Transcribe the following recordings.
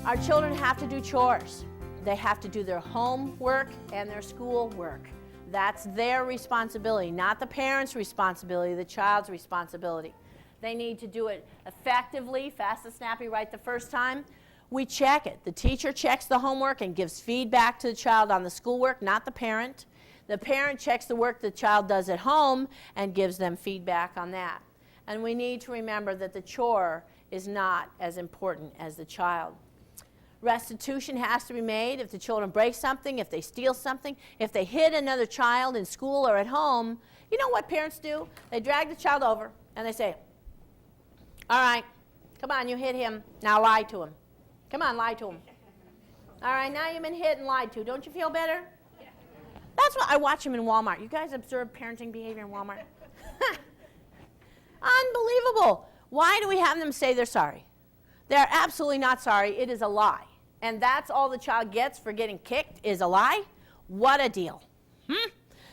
Our children have to do chores. They have to do their homework and their school work. That's their responsibility, not the parent's responsibility, the child's responsibility. They need to do it effectively, fast and snappy, right the first time. We check it. The teacher checks the homework and gives feedback to the child on the schoolwork, not the parent. The parent checks the work the child does at home and gives them feedback on that. And we need to remember that the chore is not as important as the child. Restitution has to be made if the children break something, if they steal something, if they hit another child in school or at home. You know what parents do? They drag the child over and they say, all right, come on, you hit him, now lie to him. Come on, lie to him. All right, now you've been hit and lied to. Don't you feel better? That's what I watch them in Walmart. You guys observe parenting behavior in Walmart? Unbelievable. Why do we have them say they're sorry? They're absolutely not sorry. It is a lie. And that's all the child gets for getting kicked is a lie? What a deal.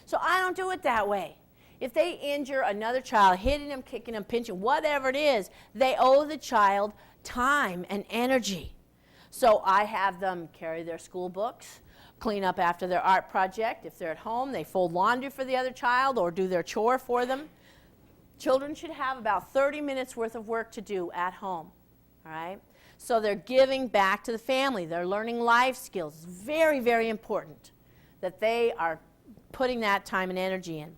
So I don't do it that way. If they injure another child, hitting them, kicking them, pinching, whatever it is, they owe the child time and energy. So I have them carry their school books, clean up after their art project. If they're at home, they fold laundry for the other child or do their chore for them. Children should have about 30 minutes worth of work to do at home. All right? So they're giving back to the family. They're learning life skills. It's very, very important that they are putting that time and energy in.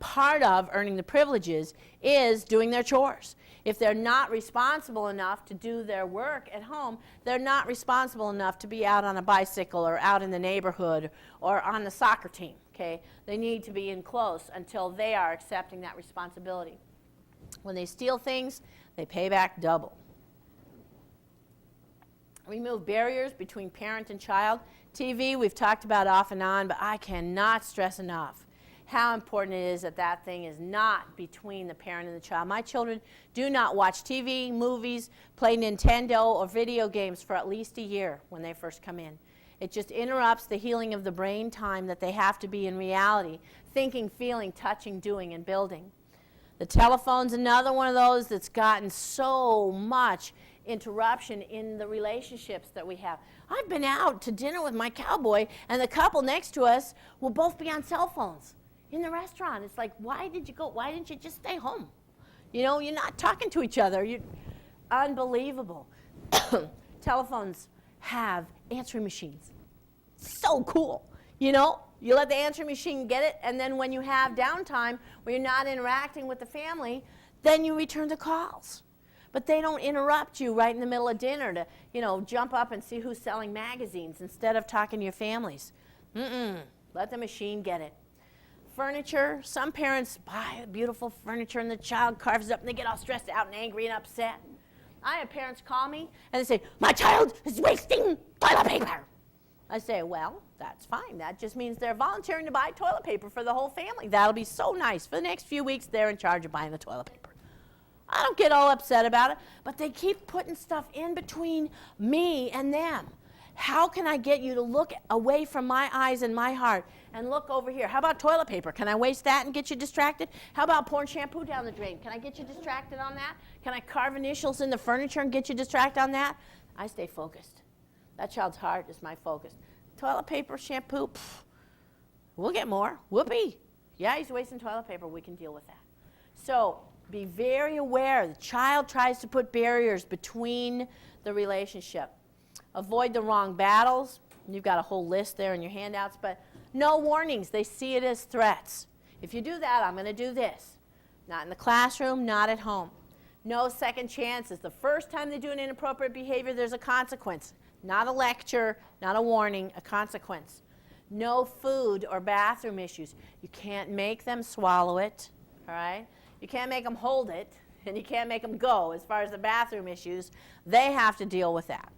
Part of earning the privileges is doing their chores. If they're not responsible enough to do their work at home, they're not responsible enough to be out on a bicycle or out in the neighborhood or on the soccer team. Okay? They need to be in close until they are accepting that responsibility. When they steal things, they pay back double. Remove barriers between parent and child. TV, we've talked about off and on, but I cannot stress enough how important it is that that thing is not between the parent and the child. My children do not watch TV, movies, play Nintendo, or video games for at least a year when they first come in. It just interrupts the healing of the brain time that they have to be in reality, thinking, feeling, touching, doing, and building. The telephone's another one of those that's gotten so much interruption in the relationships that we have. I've been out to dinner with my cowboy, and the couple next to us will both be on cell phones in the restaurant. It's like, why did you go? Why didn't you just stay home? You know, you're not talking to each other. Unbelievable. Telephones have answering machines. So cool. You know, you let the answering machine get it, and then when you have downtime where you're not interacting with the family, then you return the calls. But they don't interrupt you right in the middle of dinner to, you know, jump up and see who's selling magazines instead of talking to your families. Let the machine get it. Furniture, some parents buy beautiful furniture and the child carves it up and they get all stressed out and angry and upset. I have parents call me and they say, my child is wasting toilet paper. I say, well, that's fine. That just means they're volunteering to buy toilet paper for the whole family. That'll be so nice. For the next few weeks, they're in charge of buying the toilet paper. I don't get all upset about it, but they keep putting stuff in between me and them. How can I get you to look away from my eyes and my heart and look over here? How about toilet paper? Can I waste that and get you distracted? How about pouring shampoo down the drain? Can I get you distracted on that? Can I carve initials in the furniture and get you distracted on that? I stay focused. That child's heart is my focus. Toilet paper, shampoo, we'll get more. Whoopee. Yeah, he's wasting toilet paper. We can deal with that. So be very aware. The child tries to put barriers between the relationship. Avoid the wrong battles. You've got a whole list there in your handouts, but no warnings. They see it as threats. If you do that, I'm going to do this. Not in the classroom, not at home. No second chances. The first time they do an inappropriate behavior, there's a consequence. Not a lecture, not a warning, a consequence. No food or bathroom issues. You can't make them swallow it, all right? You can't make them hold it, and you can't make them go. As far as the bathroom issues, they have to deal with that.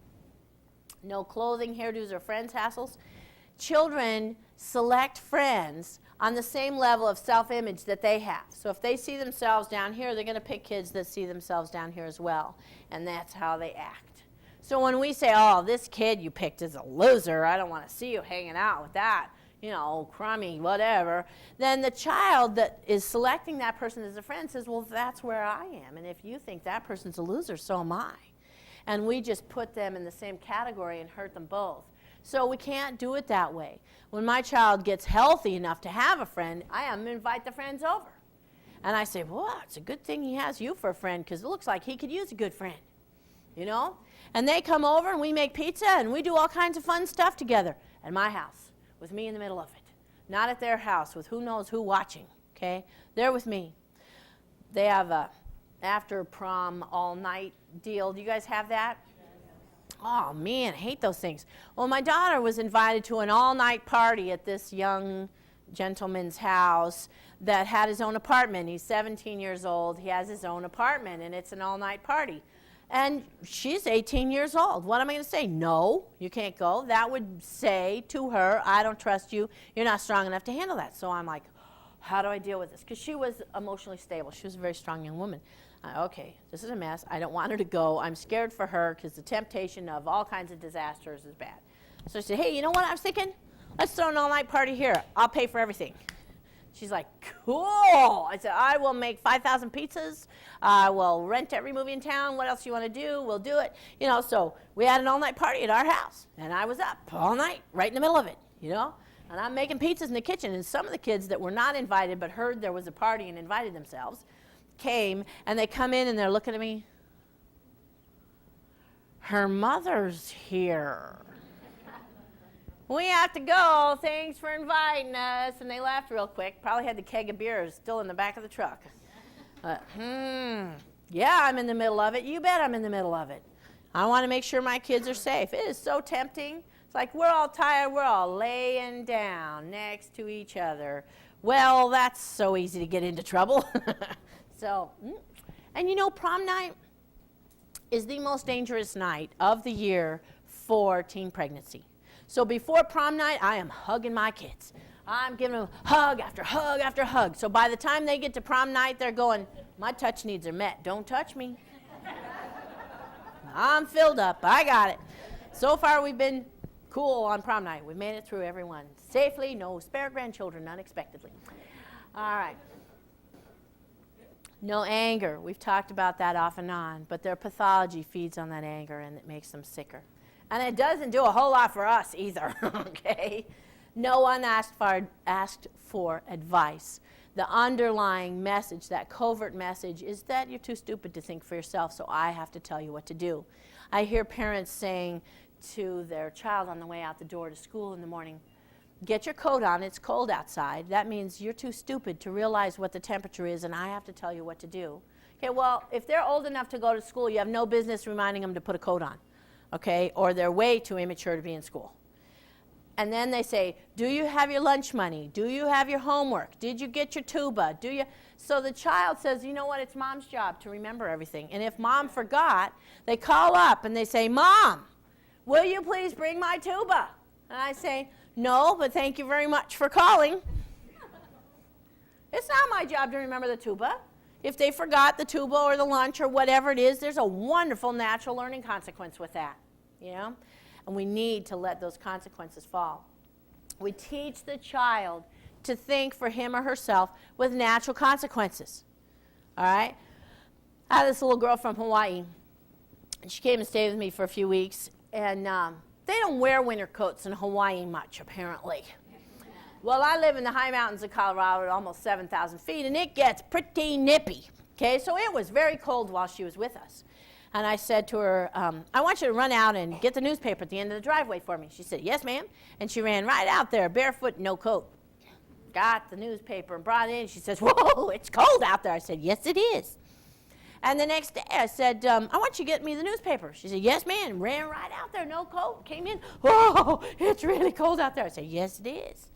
No clothing, hairdos, or friends hassles. Children select friends on the same level of self-image that they have. So if they see themselves down here, they're going to pick kids that see themselves down here as well. And that's how they act. So when we say, oh, this kid you picked is a loser, I don't want to see you hanging out with that, you know, crummy, whatever, then the child that is selecting that person as a friend says, well, that's where I am. And if you think that person's a loser, so am I. and we just put them in the same category and hurt them both. So we can't do it that way. When my child gets healthy enough to have a friend, I am invite the friends over. And I say, well, it's a good thing he has you for a friend, because it looks like he could use a good friend, you know? And they come over and we make pizza and we do all kinds of fun stuff together at my house with me in the middle of it. Not at their house with who knows who watching, okay? They're with me. They have a after prom all night deal. Do you guys have that? Oh man, I hate those things. Well, my daughter was invited to an all night party at this young gentleman's house that had his own apartment. He's 17 years old. He has his own apartment, and it's an all-night party. And she's 18 years old. What am I going to say? No, you can't go. That would say to her, I don't trust you. You're not strong enough to handle that. So I'm like, how do I deal with this? Because she was emotionally stable. She was a very strong young woman. Okay, this is a mess. I don't want her to go. I'm scared for her because the temptation of all kinds of disasters is bad. So I said, hey, you know what I was thinking? Let's throw an all-night party here. I'll pay for everything. She's like, cool. I said, I will make 5,000 pizzas. I will rent every movie in town. What else do you want to do? We'll do it. You know, so we had an all-night party at our house. And I was up all night, right in the middle of it, you know. And I'm making pizzas in the kitchen. And some of the kids that were not invited but heard there was a party and invited themselves came. And they come in and they're looking at me. Her mother's here. We have to go. Thanks for inviting us. And they laughed real quick. Probably had the keg of beers still in the back of the truck. Yeah, I'm in the middle of it. You bet I'm in the middle of it. I want to make sure my kids are safe. It is so tempting. It's like we're all tired. We're all laying down next to each other. Well, that's so easy to get into trouble. And you know, prom night is the most dangerous night of the year for teen pregnancy. So before prom night, I am hugging my kids. I'm giving them hug after hug after hug. So by the time they get to prom night, they're going, my touch needs are met. Don't touch me. I'm filled up. I got it. So far, we've been cool on prom night. We made it through everyone safely. No spare grandchildren unexpectedly. All right. No anger. We've talked about that off and on. But their pathology feeds on that anger, and it makes them sicker. And it doesn't do a whole lot for us either, okay? No one asked for advice. The underlying message, that covert message, is that you're too stupid to think for yourself, so I have to tell you what to do. I hear parents saying to their child on the way out the door to school in the morning, get your coat on, it's cold outside. That means you're too stupid to realize what the temperature is, and I have to tell you what to do. Okay, well, if they're old enough to go to school, you have no business reminding them to put a coat on. Okay, or they're way too immature to be in school. And then they say, do you have your lunch money? Do you have your homework? Did you get your tuba? Do you? So the child says, you know what, it's mom's job to remember everything. And if mom forgot, they call up and they say, Mom, will you please bring my tuba? And I say, no, but thank you very much for calling. It's not my job to remember the tuba. If they forgot the tuba or the lunch or whatever it is, there's a wonderful natural learning consequence with that, you know? And we need to let those consequences fall. We teach the child to think for him or herself with natural consequences, all right? I had this little girl from Hawaii, and she came and stayed with me for a few weeks, and they don't wear winter coats in Hawaii much, apparently. Well, I live in the high mountains of Colorado at almost 7,000 feet, and it gets pretty nippy, okay? So it was very cold while she was with us. And I said to her, I want you to run out and get the newspaper at the end of the driveway for me. She said, yes, ma'am. And she ran right out there, barefoot, no coat. Got the newspaper and brought it in. She says, whoa, it's cold out there. I said, yes, it is. And the next day I said, I want you to get me the newspaper. She said, yes, ma'am. Ran right out there, no coat. Came in, whoa, it's really cold out there. I said, yes, it is.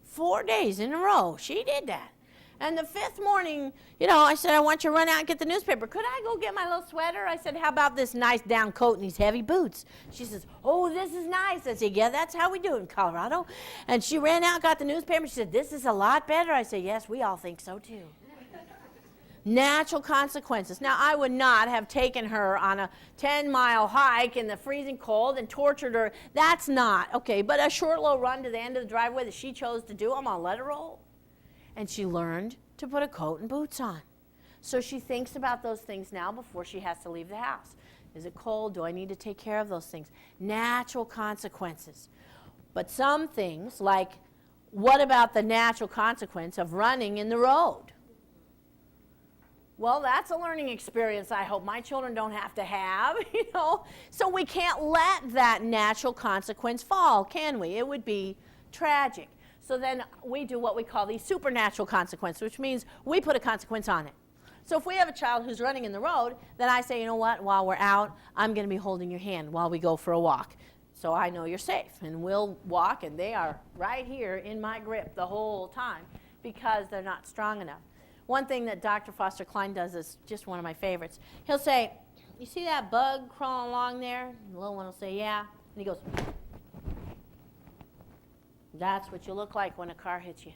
4 days in a row, she did that. And the fifth morning, you know, I said, I want you to run out and get the newspaper. Could I go get my little sweater? I said, how about this nice down coat and these heavy boots? She says, oh, this is nice. I said, yeah, that's how we do it in Colorado. And she ran out, got the newspaper. She said, this is a lot better. I said, yes, we all think so too. Natural consequences. Now, I would not have taken her on a 10-mile hike in the freezing cold and tortured her. That's not, okay, but a short little run to the end of the driveway that she chose to do, I'm going to let her roll. And she learned to put a coat and boots on. So she thinks about those things now before she has to leave the house. Is it cold? Do I need to take care of those things? Natural consequences. But some things, like what about the natural consequence of running in the road? Well, that's a learning experience I hope my children don't have to have, you know. So we can't let that natural consequence fall, can we? It would be tragic. So then we do what we call the supernatural consequence, which means we put a consequence on it. So if we have a child who's running in the road, then I say, you know what, while we're out, I'm going to be holding your hand while we go for a walk. So I know you're safe. And we'll walk, and they are right here in my grip the whole time because they're not strong enough. One thing that Dr. Foster Cline does is just one of my favorites. He'll say, you see that bug crawling along there? And the little one will say, yeah. And he goes, that's what you look like when a car hits you.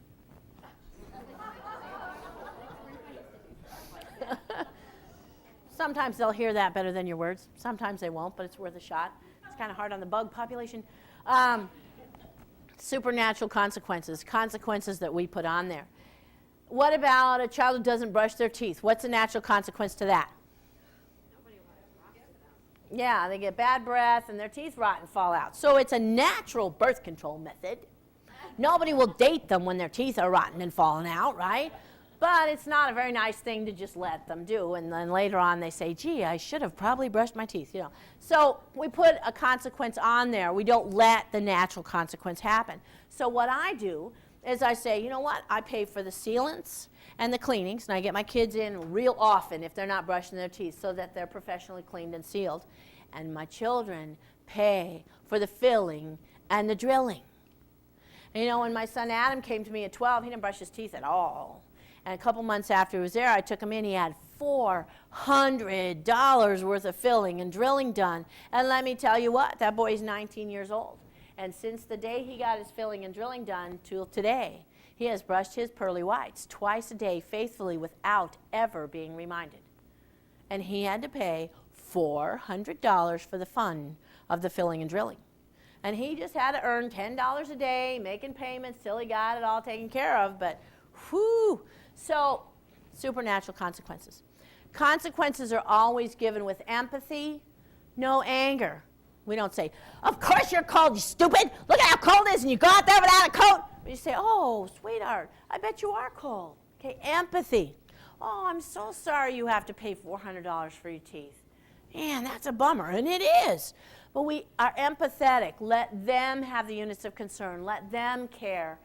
Sometimes they'll hear that better than your words. Sometimes they won't, but it's worth a shot. It's kind of hard on the bug population. Supernatural consequences, consequences that we put on there. What about a child who doesn't brush their teeth? What's the natural consequence to that? Yeah, they get bad breath and their teeth rot and fall out. So it's a natural birth control method. Nobody will date them when their teeth are rotten and falling out, right? But it's not a very nice thing to just let them do. And then later on they say, gee, I should have probably brushed my teeth, you know. So we put a consequence on there. We don't let the natural consequence happen. So what I do is I say, you know what, I pay for the sealants and the cleanings, and I get my kids in real often if they're not brushing their teeth so that they're professionally cleaned and sealed. And my children pay for the filling and the drilling. And you know, when my son Adam came to me at 12, he didn't brush his teeth at all. And a couple months after he was there, I took him in. He had $400 worth of filling and drilling done. And let me tell you what, that boy's 19 years old. And since the day he got his filling and drilling done till today, he has brushed his pearly whites twice a day faithfully without ever being reminded. And he had to pay $400 for the fun of the filling and drilling. And he just had to earn $10 a day, making payments till he got it all taken care of. But whew. So supernatural consequences. Consequences are always given with empathy, no anger. We don't say, of course you're cold, you stupid. Look at how cold it is and you go out there without a coat. You say, oh, sweetheart, I bet you are cold. Okay, empathy. Oh, I'm so sorry you have to pay $400 for your teeth. Man, that's a bummer, and it is. But we are empathetic. Let them have the units of concern. Let them care.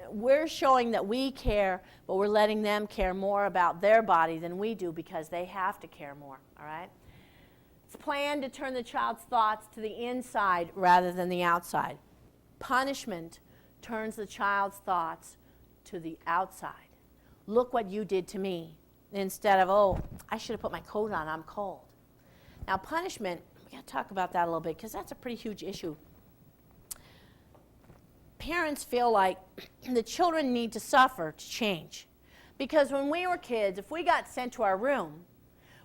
We're showing that we care, but we're letting them care more about their body than we do because they have to care more, all right? It's planned to turn the child's thoughts to the inside rather than the outside. Punishment turns the child's thoughts to the outside. Look what you did to me, instead of, oh, I should have put my coat on, I'm cold. Now, punishment, we got to talk about that a little bit because that's a pretty huge issue. Parents feel like the children need to suffer to change. Because when we were kids, if we got sent to our room,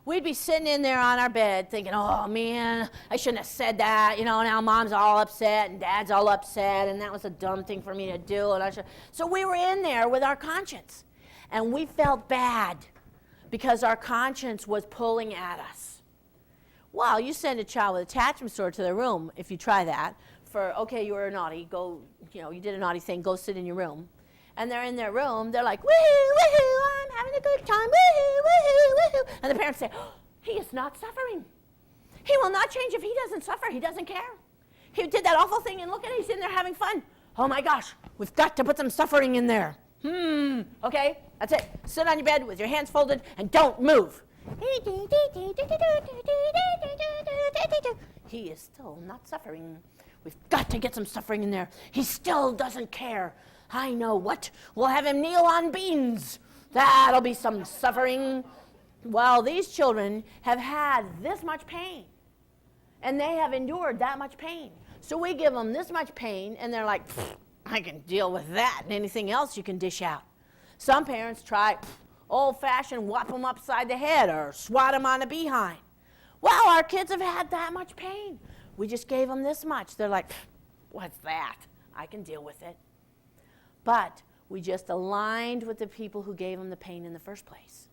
we'd be sitting in there on our bed thinking, oh man, I shouldn't have said that. You know, now mom's all upset and dad's all upset and that was a dumb thing for me to do. And so we were in there with our conscience. And we felt bad because our conscience was pulling at us. Well, you send a child with attachment disorder to their room, if you try that, for, okay, you were naughty, go, you know, you did a naughty thing, go sit in your room. And they're in their room, they're like, woohoo, woohoo, I'm having a good time, woohoo, woohoo, woohoo. And the parents say, oh, he is not suffering. He will not change if he doesn't suffer, he doesn't care. He did that awful thing and look at it, he's in there having fun. Oh my gosh, we've got to put some suffering in there. Okay, that's it. Sit on your bed with your hands folded and don't move. He is still not suffering. We've got to get some suffering in there. He still doesn't care. I know what. We'll have him kneel on beans. That'll be some suffering. Well, these children have had this much pain, and they have endured that much pain. So we give them this much pain, and they're like, I can deal with that and anything else you can dish out. Some parents try old-fashioned whop them upside the head or swat them on the behind. Well, our kids have had that much pain. We just gave them this much. They're like, what's that? I can deal with it. But we just aligned with the people who gave them the pain in the first place.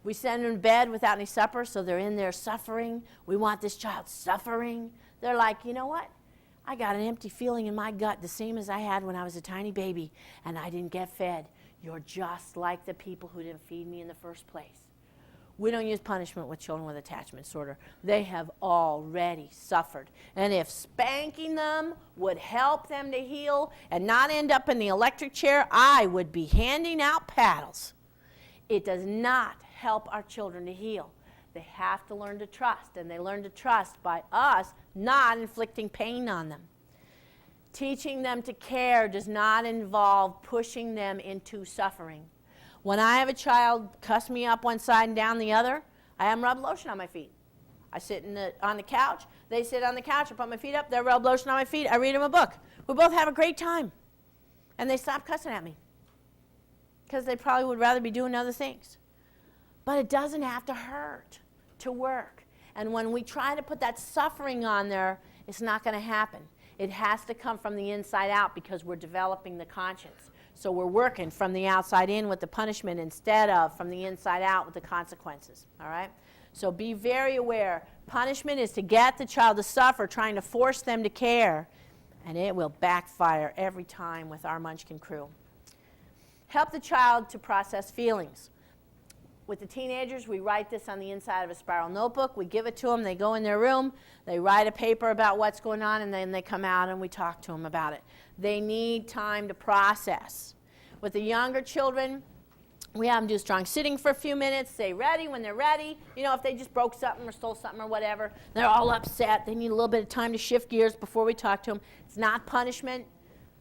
We send them to bed without any supper, so they're in there suffering. We want this child suffering. They're like, you know what? I got an empty feeling in my gut, the same as I had when I was a tiny baby, and I didn't get fed. You're just like the people who didn't feed me in the first place. We don't use punishment with children with attachment disorder. They have already suffered. And if spanking them would help them to heal and not end up in the electric chair, I would be handing out paddles. It does not help our children to heal. They have to learn to trust, and they learn to trust by us not inflicting pain on them. Teaching them to care does not involve pushing them into suffering. When I have a child cuss me up one side and down the other, I have them rub lotion on my feet. I sit on the couch. They sit on the couch. I put my feet up. They rub lotion on my feet. I read them a book. We both have a great time. And they stop cussing at me because they probably would rather be doing other things. But it doesn't have to hurt to work. And when we try to put that suffering on there, it's not going to happen. It has to come from the inside out because we're developing the conscience. So we're working from the outside in with the punishment instead of from the inside out with the consequences, all right? So be very aware. Punishment is to get the child to suffer, trying to force them to care, and it will backfire every time with our Munchkin crew. Help the child to process feelings. With the teenagers, we write this on the inside of a spiral notebook. We give it to them. They go in their room. They write a paper about what's going on, and then they come out and we talk to them about it. They need time to process. With the younger children, we have them do strong sitting for a few minutes, say ready when they're ready. You know, if they just broke something or stole something or whatever, they're all upset. They need a little bit of time to shift gears before we talk to them. It's not punishment.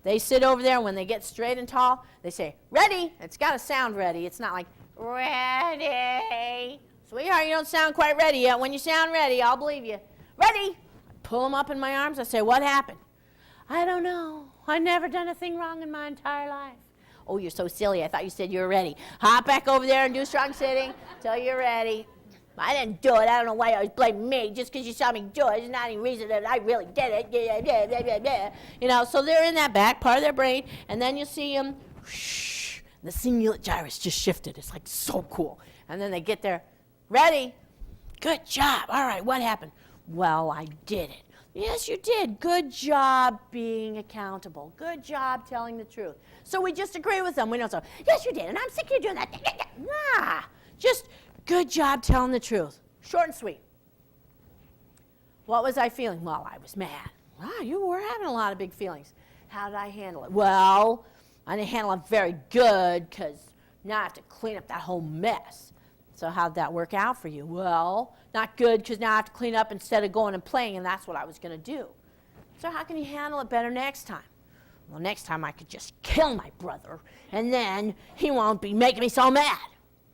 They sit over there. When they get straight and tall, they say, ready. It's got to sound ready. It's not like, ready. Sweetheart, you don't sound quite ready yet. When you sound ready, I'll believe you. Ready. I pull them up in my arms. I say, what happened? I don't know. I've never done a thing wrong in my entire life. Oh, you're so silly. I thought you said you were ready. Hop back over there and do strong sitting till you're ready. I didn't do it. I don't know why you always blame me. Just because you saw me do it, there's not any reason that I really did it. You know, so they're in that back part of their brain, and then you see them, whoosh, the cingulate gyrus just shifted. It's like so cool. And then they get there, ready? Good job. All right, what happened? Well, I did it. Yes, you did. Good job being accountable. Good job telling the truth. So we just agree with them. We don't say, yes, you did, and I'm sick of you doing that. Nah, just good job telling the truth. Short and sweet. What was I feeling? Well, I was mad. Wow, you were having a lot of big feelings. How did I handle it? Well, I didn't handle it very good because now I have to clean up that whole mess. So how'd that work out for you? Well, not good because now I have to clean up instead of going and playing, and that's what I was going to do. So how can you handle it better next time? Well, next time I could just kill my brother, and then he won't be making me so mad.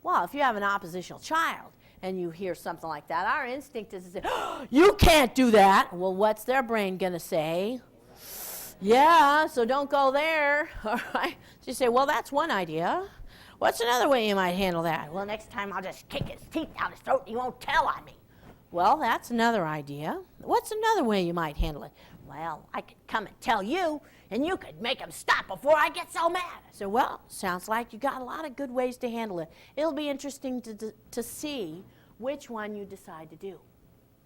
Well, if you have an oppositional child and you hear something like that, our instinct is to say, oh, you can't do that. Well, what's their brain going to say? Yeah, so don't go there. All right. So you say, well, that's one idea. What's another way you might handle that? Well, next time I'll just kick his teeth out his throat and he won't tell on me. Well, that's another idea. What's another way you might handle it? Well, I could come and tell you, and you could make him stop before I get so mad. I said, well, sounds like you got a lot of good ways to handle it. It'll be interesting to see which one you decide to do.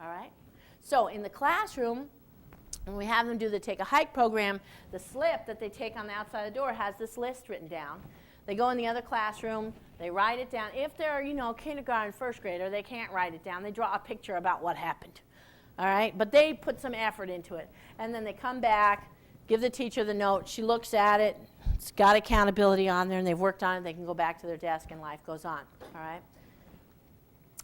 All right? So in the classroom, when we have them do the Take a Hike program, the slip that they take on the outside of the door has this list written down. They go in the other classroom, they write it down. If they're, kindergarten, first grader, they can't write it down. They draw a picture about what happened. All right? But they put some effort into it. And then they come back, give the teacher the note. She looks at it. It's got accountability on there, and they've worked on it. They can go back to their desk, and life goes on. All right?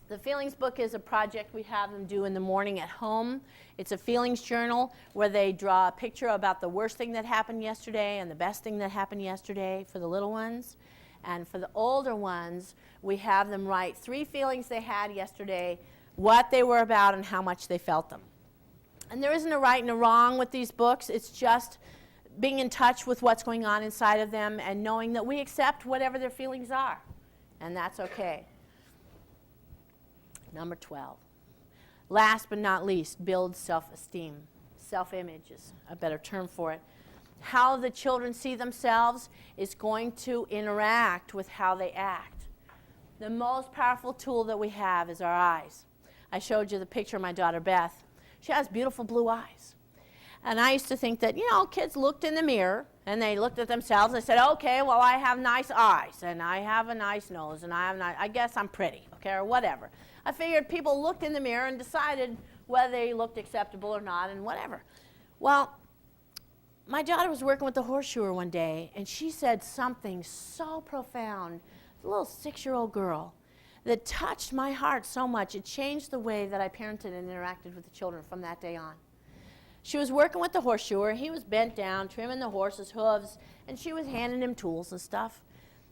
The feelings book is a project we have them do in the morning at home. It's a feelings journal where they draw a picture about the worst thing that happened yesterday and the best thing that happened yesterday for the little ones. And for the older ones, we have them write 3 feelings they had yesterday, what they were about, and how much they felt them. And there isn't a right and a wrong with these books. It's just being in touch with what's going on inside of them and knowing that we accept whatever their feelings are. And that's okay. Number 12. Last but not least, build self-esteem. Self-image is a better term for it. How the children see themselves is going to interact with how they act. The most powerful tool that we have is our eyes. I showed you the picture of my daughter Beth. She has beautiful blue eyes. And I used to think that, you know, kids looked in the mirror and they looked at themselves and they said, okay, well, I have nice eyes and I have a nice nose and I guess I'm pretty, okay, or whatever. I figured people looked in the mirror and decided whether they looked acceptable or not and whatever. Well, my daughter was working with the horseshoer one day and she said something so profound, a little 6-year-old girl, that touched my heart so much. It changed the way that I parented and interacted with the children from that day on. She was working with the horseshoer. He was bent down, trimming the horse's hooves, and she was handing him tools and stuff.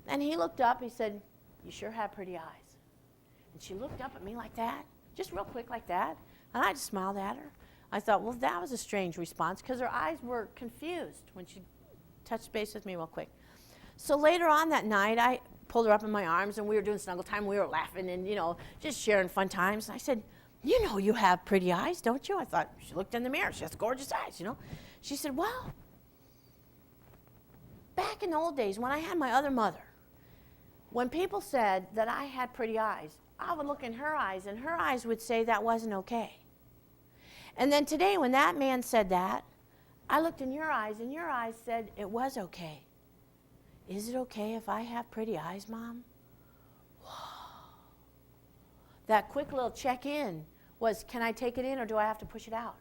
And he looked up, he said, "You sure have pretty eyes." And she looked up at me like that, just real quick like that, and I just smiled at her. I thought, well, that was a strange response, because her eyes were confused when she touched base with me real quick. So later on that night, I pulled her up in my arms, and we were doing snuggle time. We were laughing and, you know, just sharing fun times. And I said, "You know you have pretty eyes, don't you?" I thought, she looked in the mirror. She has gorgeous eyes, you know. She said, "Well, back in the old days when I had my other mother, when people said that I had pretty eyes, I would look in her eyes, and her eyes would say that wasn't okay. And then today when that man said that, I looked in your eyes, and your eyes said it was okay. Is it okay if I have pretty eyes, Mom?" Whoa. That quick little check-in was, can I take it in or do I have to push it out?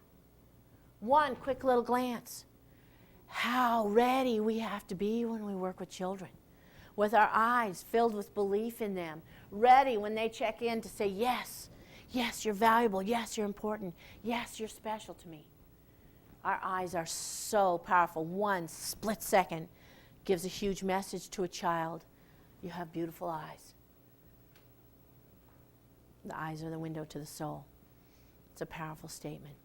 One quick little glance. How ready we have to be when we work with children, with our eyes filled with belief in them, ready when they check in to say, yes, yes, you're valuable, yes, you're important, yes, you're special to me. Our eyes are so powerful. One split second gives a huge message to a child. You have beautiful eyes. The eyes are the window to the soul. It's a powerful statement.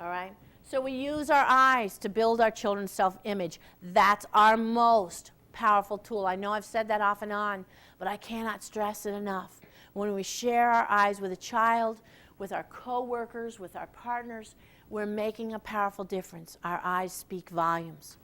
All right? So we use our eyes to build our children's self-image. That's our most powerful tool. I know I've said that off and on, but I cannot stress it enough. When we share our eyes with a child, with our co-workers, with our partners, we're making a powerful difference. Our eyes speak volumes.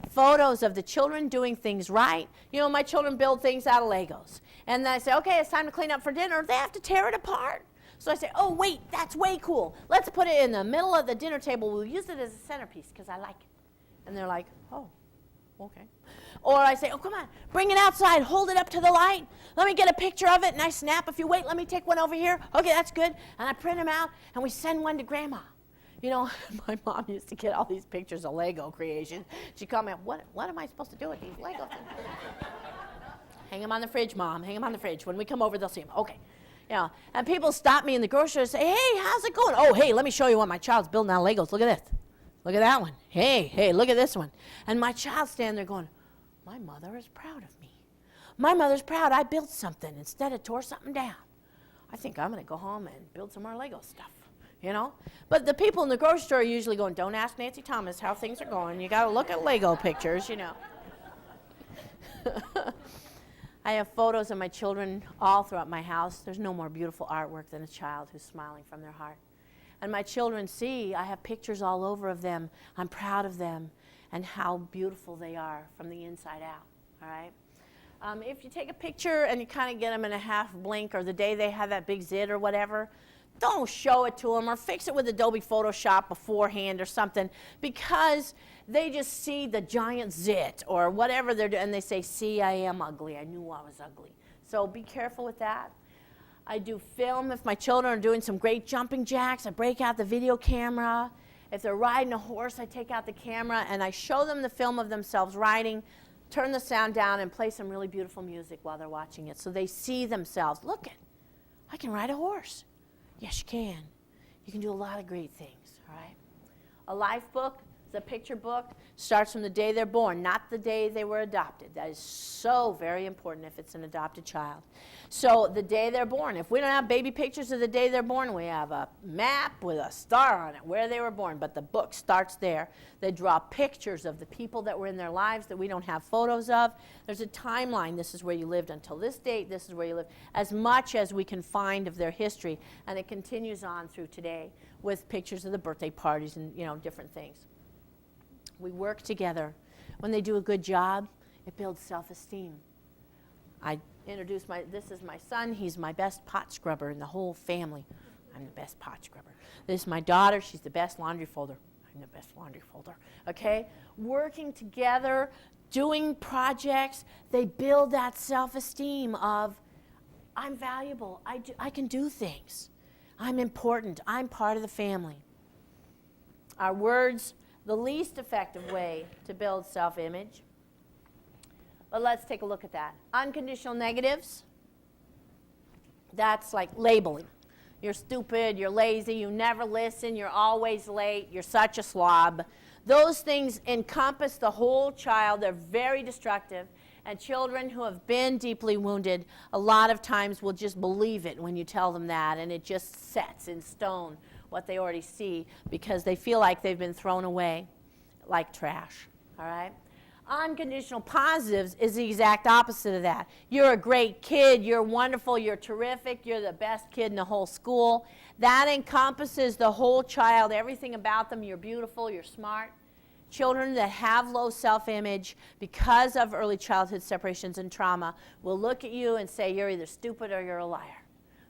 Photos of the children doing things right. You know, my children build things out of Legos. And then I say, okay, it's time to clean up for dinner. They have to tear it apart. So I say, oh, wait, that's way cool. Let's put it in the middle of the dinner table. We'll use it as a centerpiece because I like it. And they're like, oh, okay. Or I say, oh, come on, bring it outside. Hold it up to the light. Let me get a picture of it. And I snap. If you wait, let me take one over here. Okay, that's good. And I print them out, and we send one to Grandma. You know, my mom used to get all these pictures of Lego creation. She'd call me up, what am I supposed to do with these Lego things? Hang them on the fridge, Mom. Hang them on the fridge. When we come over, they'll see them. Okay. You know, and people stop me in the grocery store and say, hey, how's it going? Oh, hey, let me show you what my child's building out of Legos. Look at this. Look at that one. Hey, look at this one. And my child's standing there going, my mother is proud of me. My mother's proud I built something instead of tore something down. I think I'm going to go home and build some more Lego stuff, you know. But the people in the grocery store are usually going, don't ask Nancy Thomas how things are going. You got to look at Lego pictures, you know. I have photos of my children all throughout my house. There's no more beautiful artwork than a child who's smiling from their heart. And my children see, I have pictures all over of them. I'm proud of them and how beautiful they are from the inside out, all right? If you take a picture and you kind of get them in a half blink or the day they have that big zit or whatever, don't show it to them or fix it with Adobe Photoshop beforehand or something, because they just see the giant zit or whatever they're doing and they say, see, I am ugly. I knew I was ugly. So be careful with that. I do film. If my children are doing some great jumping jacks, I break out the video camera. If they're riding a horse, I take out the camera and I show them the film of themselves riding, turn the sound down, and play some really beautiful music while they're watching it so they see themselves. Look, I can ride a horse. Yes, you can. You can do a lot of great things, all right? A life book is a picture book. Starts from the day they're born, not the day they were adopted. That is so very important if it's an adopted child. So the day they're born. If we don't have baby pictures of the day they're born, we have a map with a star on it where they were born. But the book starts there. They draw pictures of the people that were in their lives that we don't have photos of. There's a timeline. This is where you lived until this date. This is where you lived. As much as we can find of their history. And it continues on through today with pictures of the birthday parties and, you know, different things. We work together. When they do a good job, it builds self-esteem. I introduce this is my son. He's my best pot scrubber in the whole family. I'm the best pot scrubber. This is my daughter. She's the best laundry folder. I'm the best laundry folder. Okay? Working together, doing projects, they build that self-esteem of, I'm valuable. I can do things. I'm important. I'm part of the family. Our words, the least effective way to build self-image. But let's take a look at that. Unconditional negatives, that's like labeling. You're stupid, you're lazy, you never listen, you're always late, you're such a slob. Those things encompass the whole child. They're very destructive. And children who have been deeply wounded a lot of times will just believe it when you tell them that, and it just sets in stone what they already see because they feel like they've been thrown away like trash. All right? Unconditional positives is the exact opposite of that. You're a great kid, you're wonderful, you're terrific, you're the best kid in the whole school. That encompasses the whole child, everything about them. You're beautiful, you're smart. Children that have low self-image because of early childhood separations and trauma will look at you and say you're either stupid or you're a liar.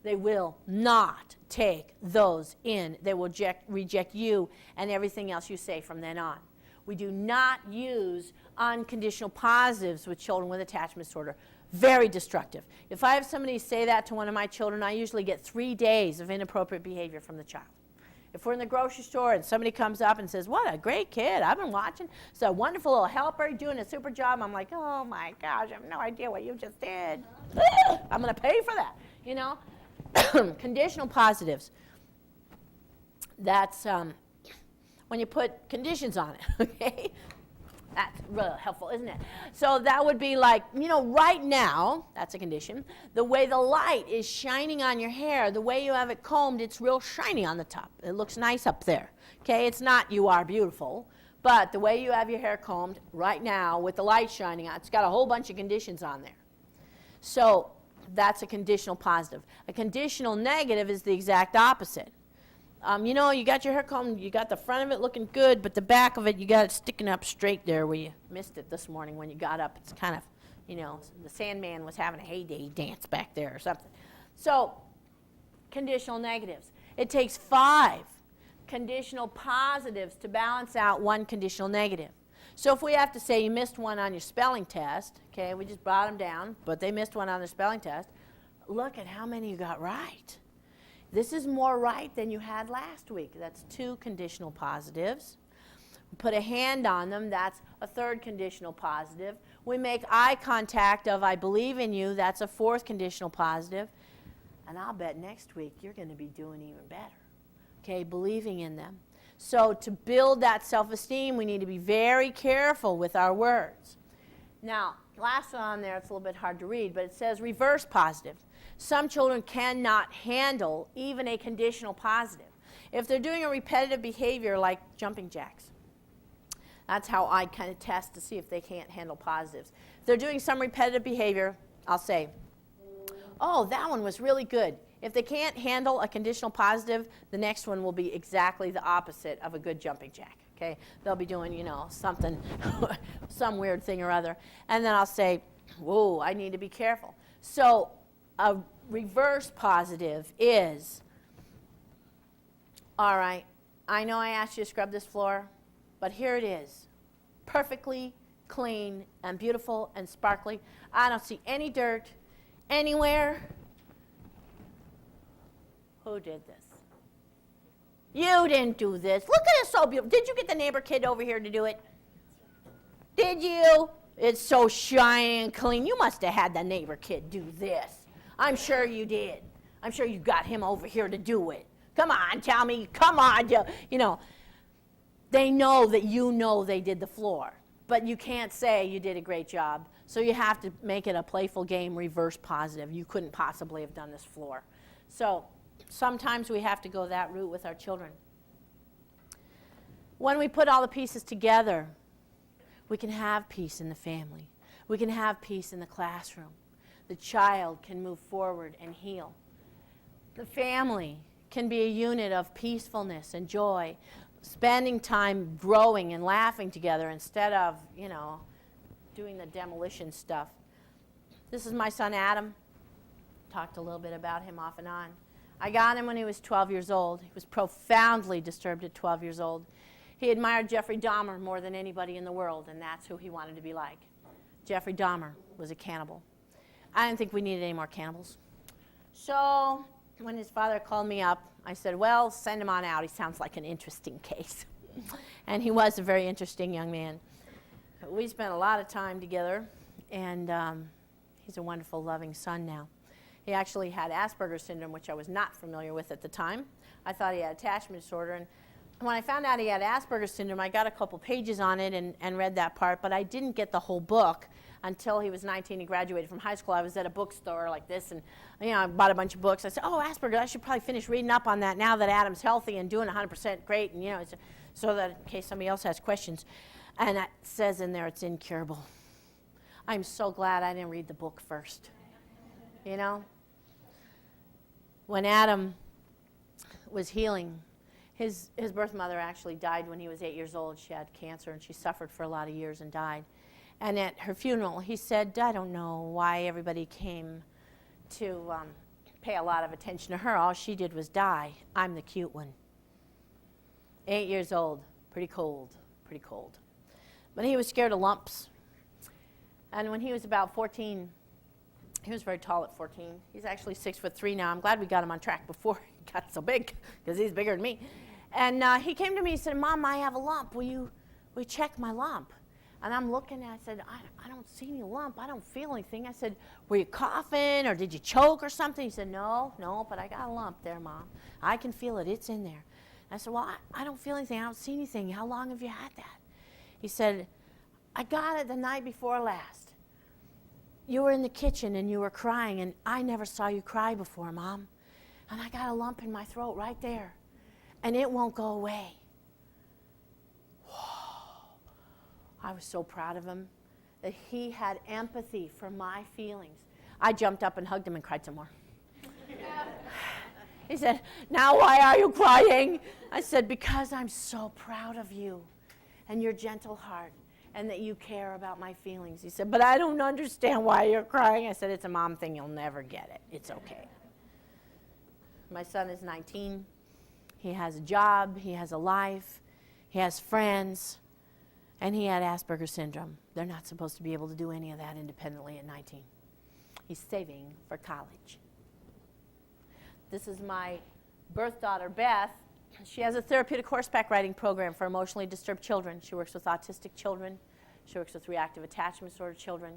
They will not take those in. They will reject you and everything else you say from then on. We do not use unconditional positives with children with attachment disorder. Very destructive. If I have somebody say that to one of my children, I usually get 3 days of inappropriate behavior from the child. If we're in the grocery store and somebody comes up and says, what a great kid, I've been watching, it's a wonderful little helper, doing a super job, I'm like, oh my gosh, I have no idea what you just did. I'm going to pay for that, you know. Conditional positives. That's when you put conditions on it, okay? That's really helpful, isn't it? So that would be like, you know, right now, that's a condition, the way the light is shining on your hair, the way you have it combed, it's real shiny on the top. It looks nice up there, okay? It's not you are beautiful, but the way you have your hair combed right now with the light shining on, it's got a whole bunch of conditions on there. So that's a conditional positive. A conditional negative is the exact opposite. You know, you got your hair combed, you got the front of it looking good, but the back of it, you got it sticking up straight there where you missed it this morning when you got up. It's kind of, you know, the Sandman was having a heyday dance back there or something. So, conditional negatives. It takes 5 conditional positives to balance out 1 conditional negative. So if we have to say you missed one on your spelling test, okay, we just brought them down, but they missed one on their spelling test, look at how many you got right. This is more right than you had last week. That's 2 conditional positives. We put a hand on them. That's a 3rd conditional positive. We make eye contact of I believe in you. That's a 4th conditional positive. And I'll bet next week you're going to be doing even better. Okay, believing in them. So to build that self-esteem, we need to be very careful with our words. Now, last one on there, it's a little bit hard to read, but it says reverse positive. Some children cannot handle even a conditional positive. If they're doing a repetitive behavior like jumping jacks, that's how I kind of test to see if they can't handle positives. If they're doing some repetitive behavior, I'll say, oh, that one was really good. If they can't handle a conditional positive, the next one will be exactly the opposite of a good jumping jack. Okay? They'll be doing, you know, something, some weird thing or other. And then I'll say, whoa, I need to be careful. So a reverse positive is, all right, I know I asked you to scrub this floor, but here it is, perfectly clean and beautiful and sparkly. I don't see any dirt anywhere. Who did this? You didn't do this. Look at it, so beautiful. Did you get the neighbor kid over here to do it? Did you? It's so shiny and clean. You must have had the neighbor kid do this. I'm sure you did. I'm sure you got him over here to do it. Come on, tell me. Come on. You know, they know that you know they did the floor. But you can't say you did a great job. So you have to make it a playful game, reverse positive. You couldn't possibly have done this floor. So sometimes we have to go that route with our children. When we put all the pieces together, we can have peace in the family. We can have peace in the classroom. The child can move forward and heal. The family can be a unit of peacefulness and joy, spending time growing and laughing together instead of, you know, doing the demolition stuff. This is my son Adam. Talked a little bit about him off and on. I got him when he was 12 years old. He was profoundly disturbed at 12 years old. He admired Jeffrey Dahmer more than anybody in the world, and that's who he wanted to be like. Jeffrey Dahmer was a cannibal. I didn't think we needed any more cannibals. So when his father called me up, I said, well, send him on out. He sounds like an interesting case. And he was a very interesting young man. We spent a lot of time together, and he's a wonderful, loving son now. He actually had Asperger's syndrome, which I was not familiar with at the time. I thought he had attachment disorder. And when I found out he had Asperger's syndrome, I got a couple pages on it and read that part, but I didn't get the whole book until he was 19 and graduated from high school. I was at a bookstore like this, and I bought a bunch of books. I said, oh, Asperger's, I should probably finish reading up on that now that Adam's healthy and doing 100% great, and so that in case somebody else has questions. And it says in there it's incurable. I'm so glad I didn't read the book first. When Adam was healing, his birth mother actually died when he was 8 years old. She had cancer, and she suffered for a lot of years and died. And at her funeral, he said, I don't know why everybody came to pay a lot of attention to her. All she did was die. I'm the cute one. 8 years old, pretty cold, pretty cold. But he was scared of lumps. And when he was about 14, he was very tall at 14. He's actually 6'3" now. I'm glad we got him on track before he got so big, because he's bigger than me. And he came to me and said, Mom, I have a lump. Will you check my lump? And I'm looking and I said, I don't see any lump. I don't feel anything. I said, were you coughing or did you choke or something? He said, no, but I got a lump there, Mom. I can feel it. It's in there. I said, well, I don't feel anything. I don't see anything. How long have you had that? He said, I got it the night before last. You were in the kitchen and you were crying, and I never saw you cry before, Mom. And I got a lump in my throat right there, and it won't go away. Whoa. I was so proud of him that he had empathy for my feelings. I jumped up and hugged him and cried some more. He said, now why are you crying? I said, because I'm so proud of you and your gentle heart, and that you care about my feelings. He said, but I don't understand why you're crying. I said, it's a mom thing. You'll never get it. It's okay. My son is 19. He has a job. He has a life. He has friends. And he had Asperger's syndrome. They're not supposed to be able to do any of that independently at 19. He's saving for college. This is my birth daughter, Beth. She has a therapeutic horseback riding program for emotionally disturbed children. She works with autistic children. She works with reactive attachment disorder children.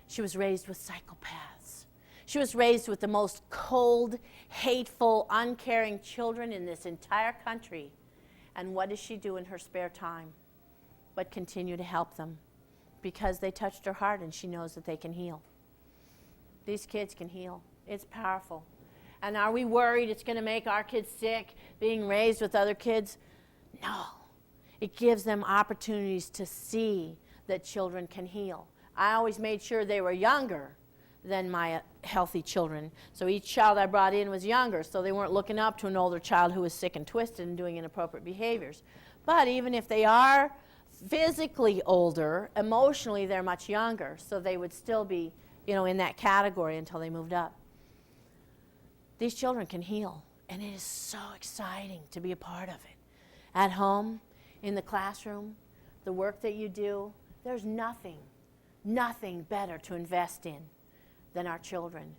She was raised with psychopaths. She was raised with the most cold, hateful, uncaring children in this entire country. And what does she do in her spare time but continue to help them? Because they touched her heart and she knows that they can heal. These kids can heal. It's powerful. And are we worried it's going to make our kids sick, being raised with other kids? No. It gives them opportunities to see that children can heal. I always made sure they were younger than my healthy children. So each child I brought in was younger, so they weren't looking up to an older child who was sick and twisted and doing inappropriate behaviors. But even if they are physically older, emotionally they're much younger, so they would still be, in that category until they moved up. These children can heal, and it is so exciting to be a part of it. At home, in the classroom, the work that you do, there's nothing better to invest in than our children.